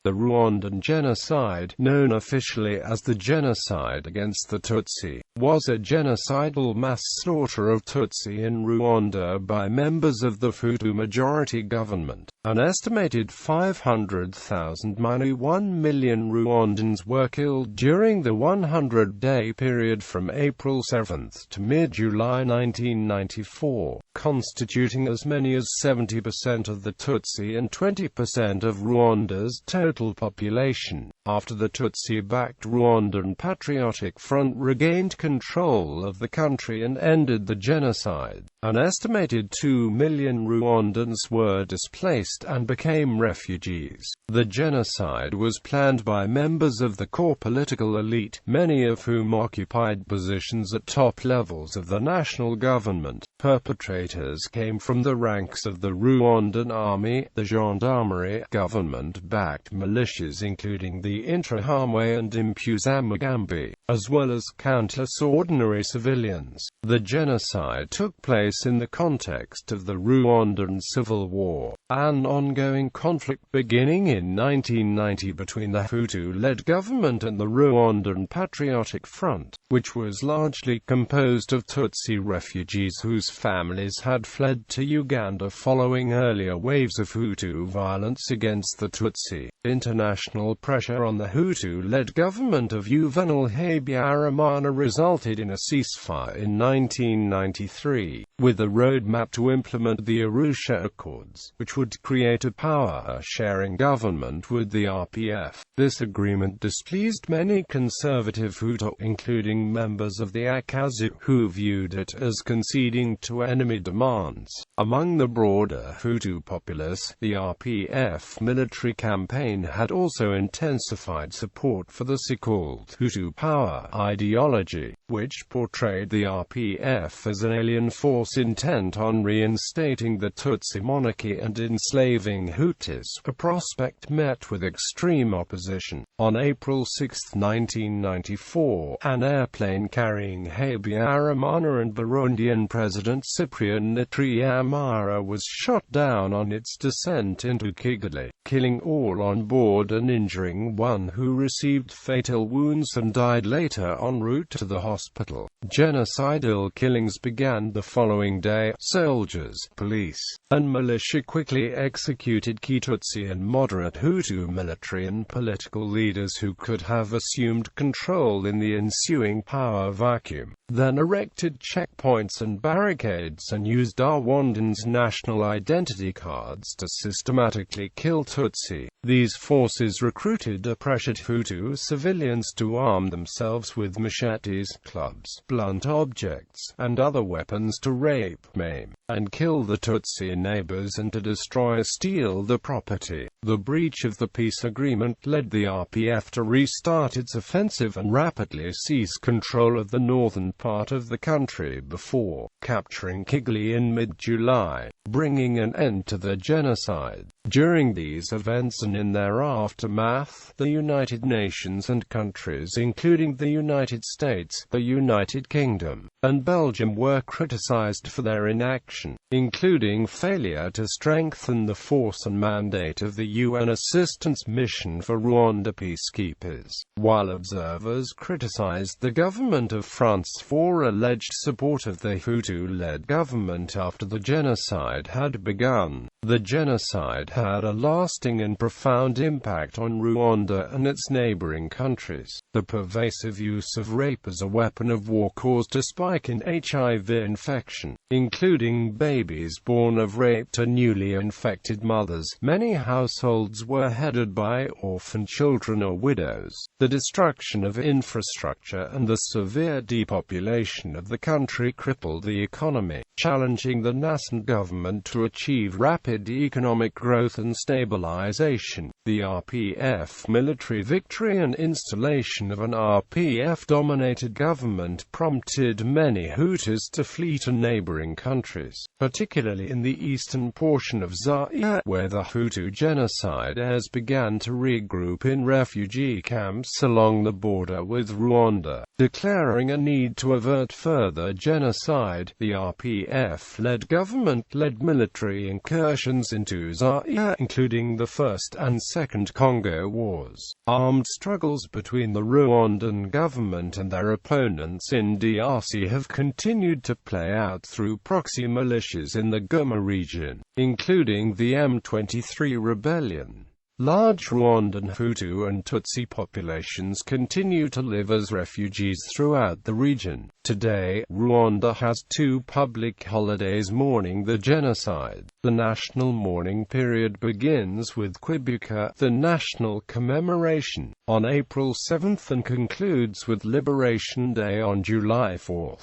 The Rwandan genocide, known officially as the genocide against the Tutsi, was a genocidal mass slaughter of Tutsi in Rwanda by members of the Hutu majority government. An estimated 500,000 - 1 million Rwandans were killed during the 100-day period from April 7 to mid-July 1994, constituting as many as 70% of the Tutsi and 20% of Rwanda's total population. After the Tutsi-backed Rwandan Patriotic Front regained control of the country and ended the genocide, an estimated 2 million Rwandans were displaced and became refugees. The genocide was planned by members of the core political elite, many of whom occupied positions at top levels of the national government. Perpetrators came from the ranks of the Rwandan army, the gendarmerie, government-backed militias including the Interahamwe and Impuzamugambi, as well as countless ordinary civilians. The genocide took place in the context of the Rwandan Civil War, an ongoing conflict beginning in 1990 between the Hutu-led government and the Rwandan Patriotic Front, which was largely composed of Tutsi refugees whose families had fled to Uganda following earlier waves of Hutu violence against the Tutsi. International pressure on the Hutu-led government of Juvenal Habyarimana resulted in a ceasefire in 1993, with a roadmap to implement the Arusha Accords, which would create a power-sharing government with the RPF. This agreement displeased many conservative Hutu, including members of the Akazu, who viewed it as conceding to enemy demands. Among the broader Hutu populace, the RPF military campaign had also intensified support for the so-called Hutu power ideology, which portrayed the RPF as an alien force intent on reinstating the Tutsi monarchy and enslaving Hutus, a prospect met with extreme opposition. On April 6, 1994, an airplane carrying Habyarimana and Burundian President Cyprien Ntaryamira was shot down on its descent into Kigali, killing all on board and injuring one who received fatal wounds and died later en route to the hospital. Genocidal killings began the following day. Soldiers, police, and militia quickly executed key Tutsi and moderate Hutu military and political leaders who could have assumed control in the ensuing power vacuum, then erected checkpoints and barricades and used Rwandans' national identity cards to systematically kill Tutsi. These forces recruited pressured Hutu civilians to arm themselves with machetes, clubs, blunt objects, and other weapons to rape, maim, and kill the Tutsi neighbors and to destroy or steal the property. The breach of the peace agreement led the RPF to restart its offensive and rapidly seize control of the northern part of the country before capturing Kigali in mid-July, bringing an end to the genocide. During these events and in their aftermath, the United Nations and countries including the United States, the United Kingdom, and Belgium were criticized for their inaction, including failure to strengthen the force and mandate of the UN Assistance Mission for Rwanda peacekeepers, while observers criticized the government of France for alleged support of the Hutu-led government after the genocide had begun. The genocide had a lasting and profound impact on Rwanda and its neighboring countries. The pervasive use of rape as a weapon of war caused a spike in HIV infection, including babies born of rape to newly infected mothers. Many households were headed by orphan children or widows. The destruction of infrastructure and the severe depopulation of the country crippled the economy, challenging the nascent government to achieve rapid economic growth and stabilization. The RPF military victory and installation of an RPF-dominated government prompted many Hutus to flee to neighboring countries, particularly in the eastern portion of Zaire, where the Hutu genocidaires began to regroup in refugee camps along the border with Rwanda. Declaring a need to avert further genocide, the RPF-led government led military incursions into Zaire, including the First and Second Congo Wars. Armed struggles between the Rwandan government and their opponents in DRC have continued to play out through proxy militias in the Goma region, including the M23 rebellion. Large Rwandan Hutu and Tutsi populations continue to live as refugees throughout the region. Today, Rwanda has two public holidays mourning the genocide. The national mourning period begins with Kwibuka, the national commemoration, on April 7 and concludes with Liberation Day on July 4.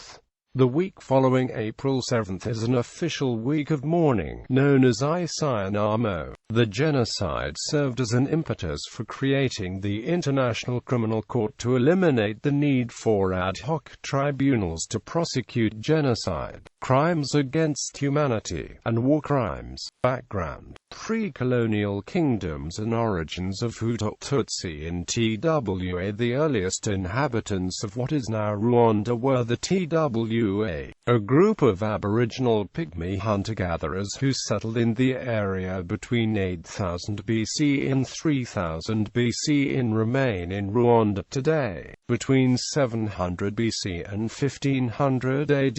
The week following April 7 is an official week of mourning, known as Isayanamo. The genocide served as an impetus for creating the International Criminal Court to eliminate the need for ad hoc tribunals to prosecute genocide, crimes against humanity, and war crimes. Background: pre-colonial kingdoms and origins of Hutu Tutsi in TWA. The earliest inhabitants of what is now Rwanda were the TWA, a group of aboriginal pygmy hunter-gatherers who settled in the area between 8000 BC and 3000 BC and remain in Rwanda today. Between 700 BC and 1500 AD,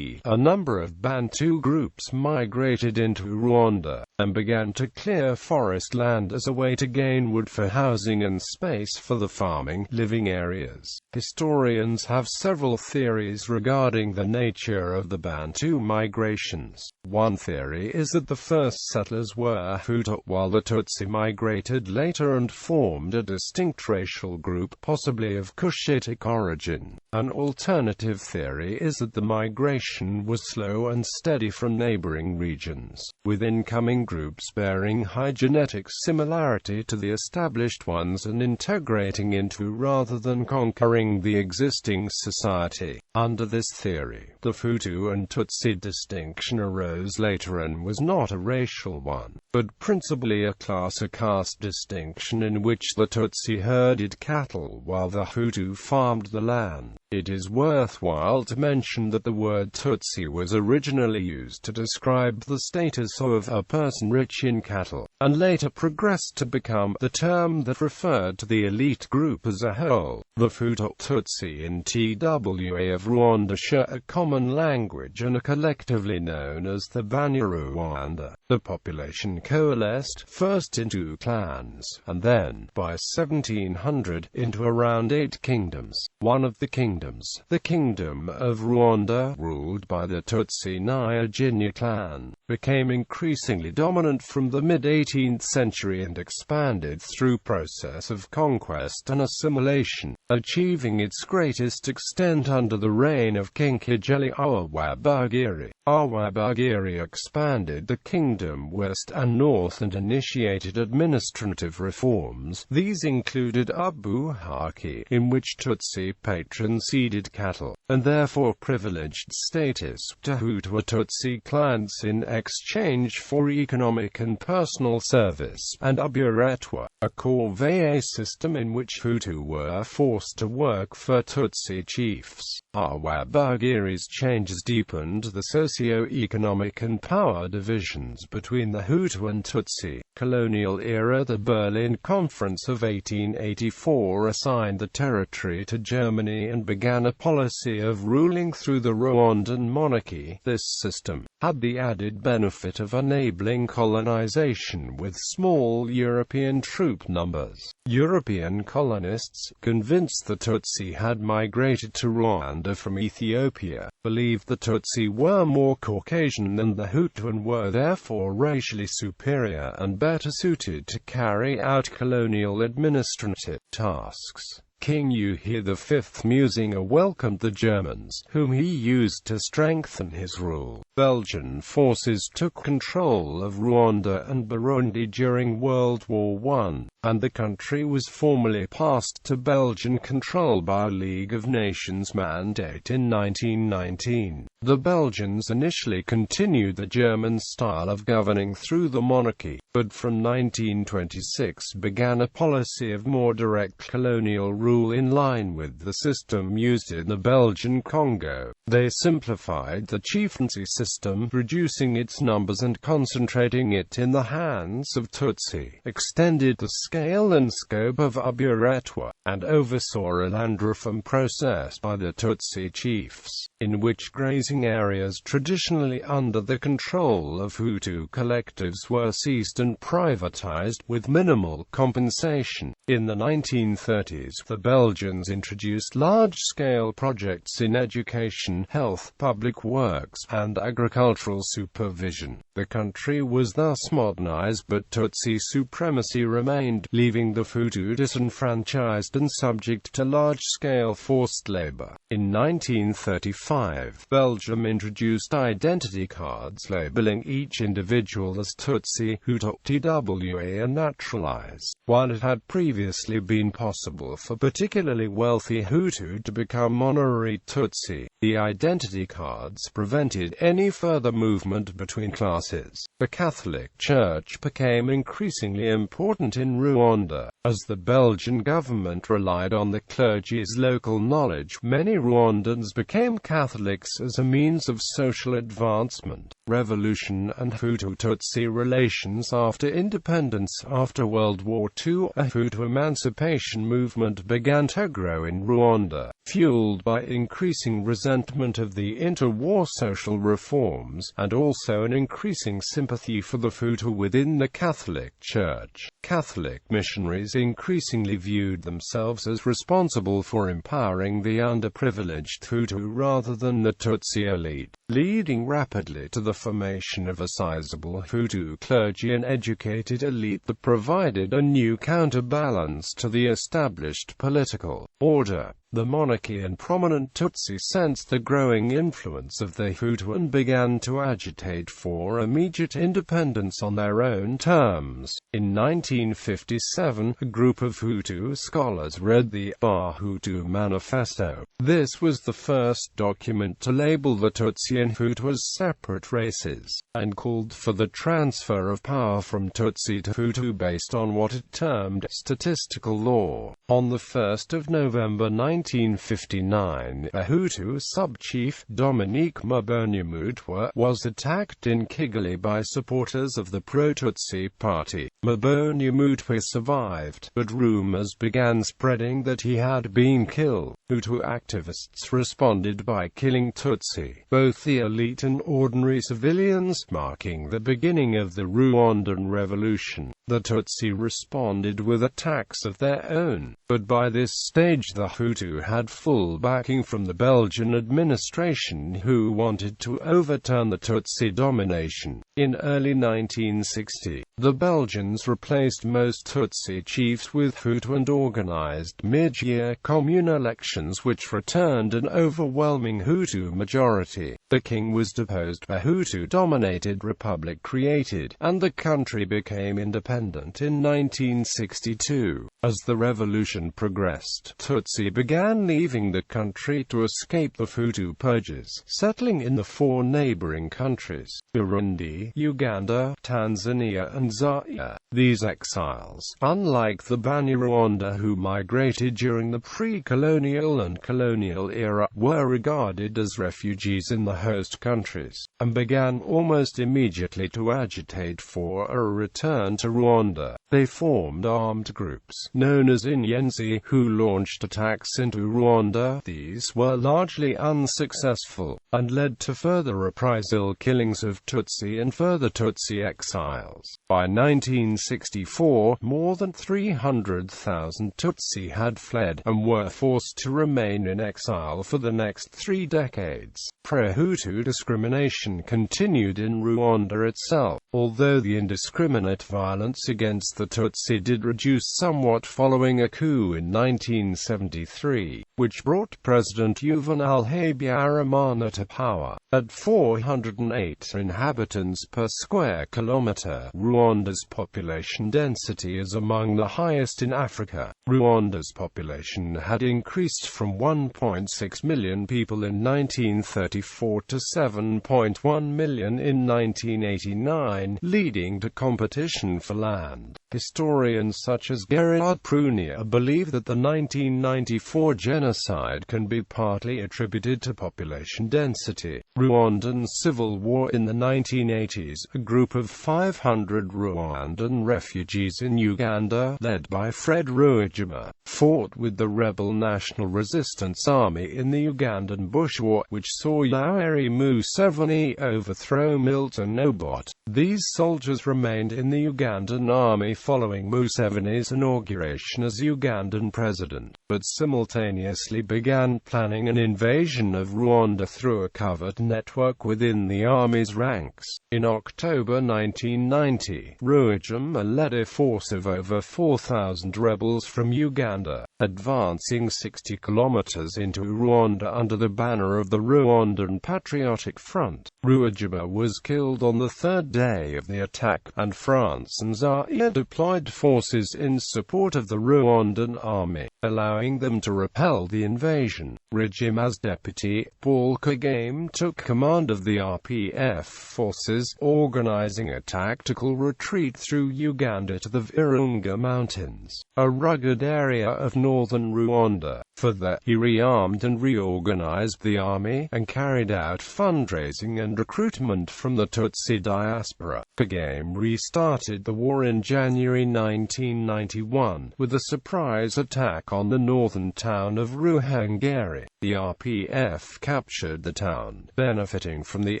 a number of Bantu groups migrated into Rwanda, and began to clear forest land as a way to gain wood for housing and space for the farming, living areas. Historians have several theories regarding the nature of the Bantu migrations. One theory is that the first settlers were Hutu, while the Tutsi migrated later and formed a distinct racial group, possibly of Cushitic origin. An alternative theory is that the migration was slow and steady from neighboring regions, with incoming groups bearing high genetic similarity to the established ones and integrating into rather than conquering the existing society. Under this theory, the Hutu and Tutsi distinction arose later and was not a racial one, but principally a class or caste distinction in which the Tutsi herded cattle while the Hutu farmed the land. It is worthwhile to mention that the word Tutsi was originally used to describe the status of a person rich in cattle, and later progressed to become the term that referred to the elite group as a whole. The Hutu Tutsi in TWA of Rwanda share a common language and are collectively known as the Banyarwanda. The population coalesced, first into clans, and then, by 1700, into around 8 kingdoms. One of the kingdoms, the Kingdom of Rwanda, ruled by the Tutsi Nyaginya clan, became increasingly dominant from the mid-18th century and expanded through process of conquest and assimilation, achieving its greatest extent under the reign of King Kigeli Awabagiri. Awabagiri expanded the kingdom west and north and initiated administrative reforms. These included Ubuhaki, in which Tutsi patrons ceded cattle, and therefore privileged status, to Hutu or Tutsi clients in exchange for economic and personal service, and Uburetwa, a corvée system in which Hutu were forced to work for Tutsi chiefs. Awabagiri's changes deepened the socio-economic and power divisions between the Hutu and Tutsi. Colonial era. The Berlin Conference of 1884 assigned the territory to Germany and began a policy of ruling through the Rwandan monarchy. This system had the added benefit of enabling colonization with small European troop numbers. European colonists, convinced the Tutsi had migrated to Rwanda from Ethiopia, believed the Tutsi were more Caucasian than the Hutu and were therefore racially superior and better suited to carry out colonial administrative tasks. King Yuhi V Musinga welcomed the Germans, whom he used to strengthen his rule. Belgian forces took control of Rwanda and Burundi during World War I, and the country was formally passed to Belgian control by a League of Nations mandate in 1919. The Belgians initially continued the German style of governing through the monarchy, but from 1926 began a policy of more direct colonial rule rule in line with the system used in the Belgian Congo. They simplified the chieftaincy system, reducing its numbers and concentrating it in the hands of Tutsi, extended the scale and scope of Aburetwa, and oversaw a land reform process by the Tutsi chiefs, in which grazing areas traditionally under the control of Hutu collectives were seized and privatized, with minimal compensation. In the 1930s, the Belgians introduced large-scale projects in education, health, public works, and agricultural supervision. The country was thus modernized, but Tutsi supremacy remained, leaving the Hutu disenfranchised and subject to large-scale forced labor. In 1935, Belgium introduced identity cards labeling each individual as Tutsi, Hutu, Twa, and naturalized. While it had previously been possible for particularly wealthy Hutu to become honorary Tutsi, the identity cards prevented any further movement between classes. The Catholic Church became increasingly important in Rwanda. As the Belgian government relied on the clergy's local knowledge, many Rwandans became Catholics as a means of social advancement. Revolution and Hutu-Tutsi relations after independence. After World War II, a Hutu emancipation movement began to grow in Rwanda, fueled by increasing resentment of the interwar social reforms, and also an increasing sympathy for the Hutu within the Catholic Church. Catholic missionaries increasingly viewed themselves as responsible for empowering the underprivileged Hutu rather than the Tutsi elite, leading rapidly to the formation of a sizable Hutu clergy and educated elite that provided a new counterbalance to the established political order. The monarchy and prominent Tutsi sensed the growing influence of the Hutu and began to agitate for immediate independence on their own terms. In 1957, a group of Hutu scholars read the Hutu Manifesto. This was the first document to label the Tutsi and Hutu as separate races, and called for the transfer of power from Tutsi to Hutu based on what it termed statistical law. On the 1st of November 1959, a Hutu sub-chief, Dominique Mbonyumutwa, was attacked in Kigali by supporters of the pro-Tutsi party. Mbonyumutwa survived, but rumors began spreading that he had been killed. Hutu activists responded by killing Tutsi, both the elite and ordinary civilians, marking the beginning of the Rwandan Revolution. The Tutsi responded with attacks of their own, but by this stage the Hutu had full backing from the Belgian administration, who wanted to overturn the Tutsi domination. In early 1960, the Belgians replaced most Tutsi chiefs with Hutu and organized mid-year commune elections which returned an overwhelming Hutu majority. The king was deposed, a Hutu-dominated republic created, and the country became independent in 1962. As the revolution progressed, Tutsi began leaving the country to escape the Hutu purges, settling in the 4 neighboring countries, Burundi, Uganda, Tanzania and Zaire. These exiles, unlike the Banyarwanda who migrated during the pre-colonial and colonial era, were regarded as refugees in the host countries, and began almost immediately to agitate for a return to Rwanda. They formed armed groups, known as Inyenzi, who launched attacks into Rwanda. These were largely unsuccessful, and led to further reprisal killings of Tutsi and further Tutsi exiles. By 1964, more than 300,000 Tutsi had fled, and were forced to remain in exile for the next 3 decades. Pro-Hutu discrimination continued in Rwanda itself, although the indiscriminate violence against the Tutsi did reduce somewhat following a coup in 1973, which brought President Juvenal Habyarimana to power. At 408 inhabitants per square kilometre, Rwanda's population density is among the highest in Africa. Rwanda's population had increased from 1.6 million people in 1934 to 7.1 million in 1989, leading to competition for land. Historians such as Gary Reinhard Prunier believe that the 1994 genocide can be partly attributed to population density. Rwandan civil war in the 1980s, a group of 500 Rwandan refugees in Uganda, led by Fred Rwigema, fought with the rebel National Resistance Army in the Ugandan Bush War, which saw Yoweri Museveni overthrow Milton Obote. These soldiers remained in the Ugandan army following Museveni's inauguration as Ugandan president, but simultaneously began planning an invasion of Rwanda through a covert network within the army's ranks. In October 1990, Rwigema led a force of over 4,000 rebels from Uganda, advancing 60 kilometers into Rwanda under the banner of the Rwandan Patriotic Front. Rwigema was killed on the third day of the attack, and France and Zaire deployed forces in support of the Rwandan army, allowing them to repel the invasion. Rwigema's deputy, Paul Kagame, took command of the RPF forces, organizing a tactical retreat through Uganda to the Virunga Mountains, a rugged area of northern Rwanda. For that, he rearmed and reorganized the army, and carried out fundraising and recruitment from the Tutsi diaspora. Kagame restarted the war in January 1991, with a surprise attack on the northern town of Ruhengeri. The RPF captured the town, benefiting from the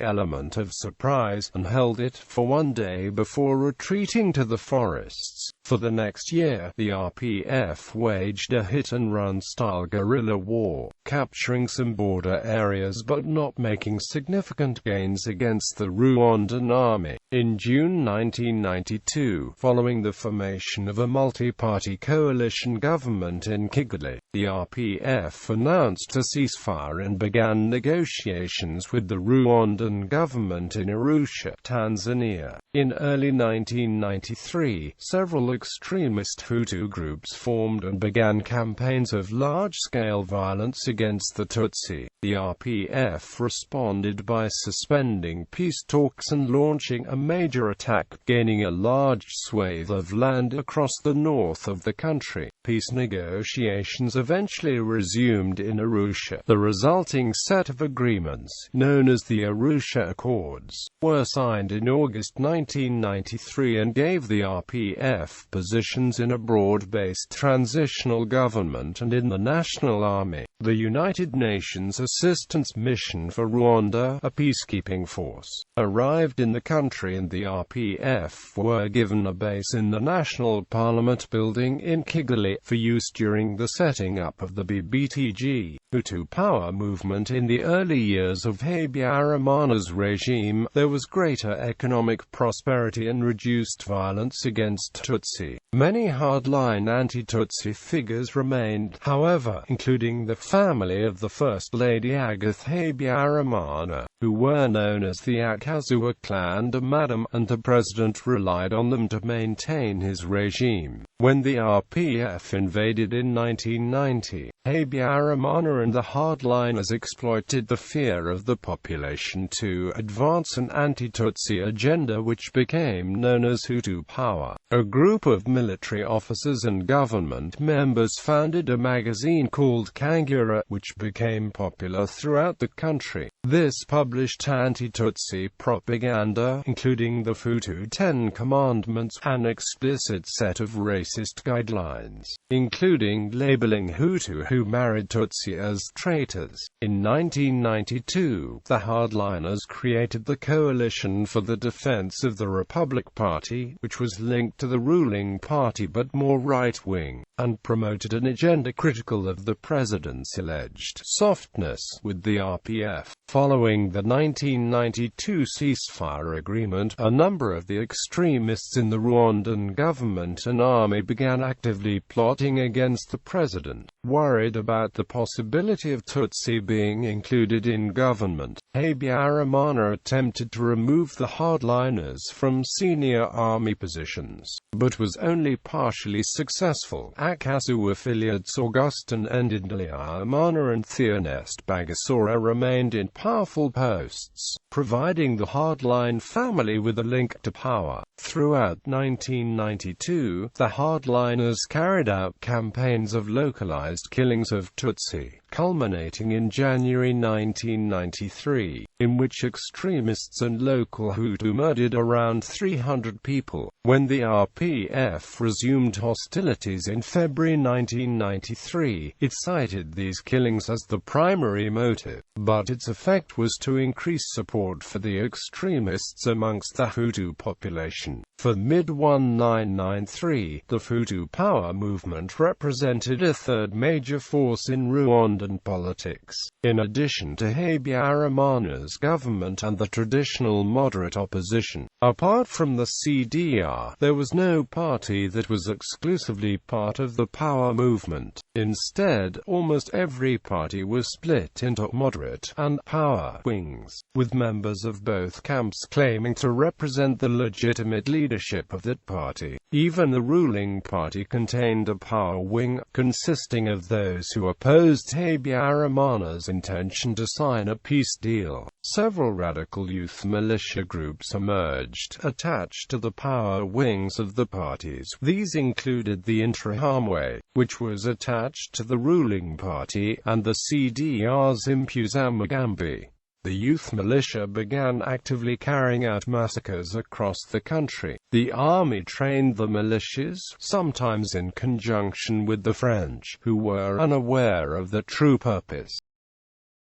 element of surprise, and held it for one day before retreating to the forests. For the next year, the RPF waged a hit-and-run style guerrilla war, capturing some border areas but not making significant gains against the Rwandan army. In June 1992, following the formation of a multi-party coalition government in Kigali, the RPF announced a ceasefire and began negotiations with the Rwandan government in Arusha, Tanzania. In early 1993, several extremist Hutu groups formed and began campaigns of large-scale violence against the Tutsi. The RPF responded by suspending peace talks and launching a major attack, gaining a large swathe of land across the north of the country. Peace negotiations eventually resumed in Arusha. The resulting set of agreements, known as the Arusha Accords, were signed in August 1993 and gave the RPF positions in a broad-based transitional government and in the National Army. The United Nations Assistance Mission for Rwanda, a peacekeeping force, arrived in the country, and the RPF were given a base in the National Parliament building in Kigali for use during the setting up of the BBTG Hutu power movement. In the early years of Habyarimana's regime, there was greater economic prosperity and reduced violence against Tutsi. Many hardline anti-Tutsi figures remained, however, including the family of the First Lady Agatha Habyarimana, who were known as the Akazuwa clan de Madam, and the president relied on them to maintain his regime. When the RPF invaded in 1990, Habyarimana and the hardliners exploited the fear of the population to advance an anti-Tutsi agenda which became known as Hutu Power. A group of military officers and government members founded a magazine called Kangura, which became popular throughout the country. This published anti-Tutsi propaganda, including the Hutu 10 Commandments, an explicit set of racist guidelines, including labeling Hutu who married Tutsi as traitors. In 1992, the hardliners created the Coalition for the Defense of the Republic Party, which was linked to the ruling party but more right-wing, and promoted an agenda critical of the president's alleged softness with the RPF. Following the 1992 ceasefire agreement, a number of the extremists in the Rwandan government and army began actively plotting against the president. Worried about the possibility of Tutsi being included in government, Habyarimana attempted to remove the hardliners from senior army positions, but was only partially successful. Akazu affiliates Augustin Ndindalimana and Theonest Bagasora remained in powerful posts, providing the hardline family with a link to power. Throughout 1992, the hardliners carried out campaigns of localized killings of Tutsi, culminating in January 1993, in which extremists and local Hutu murdered around 300 people. When the RPF resumed hostilities in February 1993, it cited these killings as the primary motive, but its effect was to increase support for the extremists amongst the Hutu population. For mid-1993, the Hutu power movement represented a third major force in Rwandan politics. In addition to Habyarimana's government and the traditional moderate opposition, apart from the CDR, there was no party that was exclusively part of the power movement. Instead, almost every party was split into moderate and power wings, with members of both camps claiming to represent the legitimate leadership of that party. Even the ruling party contained a power wing, consisting of those who opposed Habyarimana's intention to sign a peace deal. Several radical youth militia groups emerged, attached to the power wings of the parties. These included the Interahamwe, which was attached to the ruling party, and the CDR's Impuzamagambi. The youth militia began actively carrying out massacres across the country. The army trained the militias, sometimes in conjunction with the French, who were unaware of their true purpose.